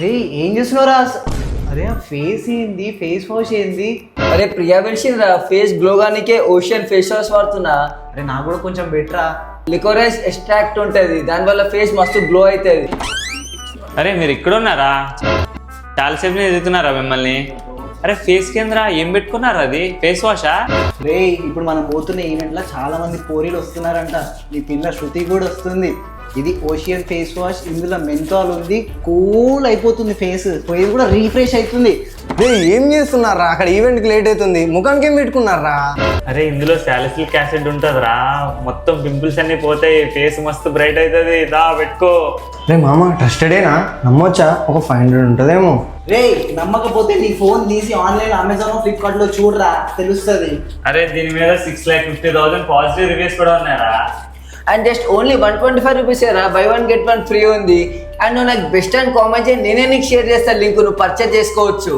రే ఏం చేస్తున్నావురా? అరే ఫేస్ ఏంది, ఫేస్ వాష్ ఏంది? అరే ప్రియా పిలిచిందిరా ఫేస్ గ్లో గానికే ఓషియన్ ఫేస్ వాష్ వాడుతున్నా. అరే నాకు కూడా కొంచెం బెటరా. లికోరైస్ ఎక్స్ట్రాక్ట్ ఉంటుంది, దానివల్ల ఫేస్ మస్తు గ్లో అవుతుంది. అరే మీరు ఇక్కడ ఉన్నారా? చాలాసేపు ఎదుగుతున్నారా మిమ్మల్ని? అరే ఫేస్ కేంద్ర ఏం పెట్టుకున్నారా? అది ఫేస్ వాషా? రే ఇప్పుడు మనం పోతున్న ఈవెంట్లో చాలా మంది పోరీలు వస్తున్నారంట. నీ పిల్ల శృతి కూడా వస్తుంది. ఇది ఓషియన్ ఫేస్ వాష్, ఇందులో మెంతాల్ ఉంది. కూల్ అయిపోతుంది ఫేస్, ఫేస్ కూడా రీఫ్రెష్ అవుతుంది. ఏం చేస్తున్నారా అక్కడ? ఈవెంట్కి లేట్ అవుతుంది, ముఖానికి ఏం పెట్టుకున్నారా? అరే ఇందులో సాలిసిలిక్ యాసిడ్ ఉంటుందిరా, మొత్తం పింపుల్స్ అన్ని పోతాయి, ఫేస్ మస్తు బ్రైట్ అవుతుంది. దా పెట్టుకో. రే మామ ట్రస్టెడేనా? నమ్మొచ్చా? ఒక 500 ఉంటుందేమో. రే నమ్మకపోతే నీ ఫోన్ తీసి ఆన్లైన్ అమెజాన్ ఫ్లిప్కార్ట్ లో చూడరా, తెలుస్తుంది. అరే దీని మీద 6,50,000 పాజిటివ్ రివ్యూస్ కూడా ఉన్నారా? అండ్ జస్ట్ ఓన్లీ 125 రూపీస్ రా, బై 1 get 1 ఫ్రీ ఉంది. అండ్ నువ్వు నాకు బెస్ట్ అండ్ కామెంట్ చేయి, నేనే నీకు షేర్ చేస్తాను లింక్, నువ్వు పర్చేజ్ చేసుకోవచ్చు.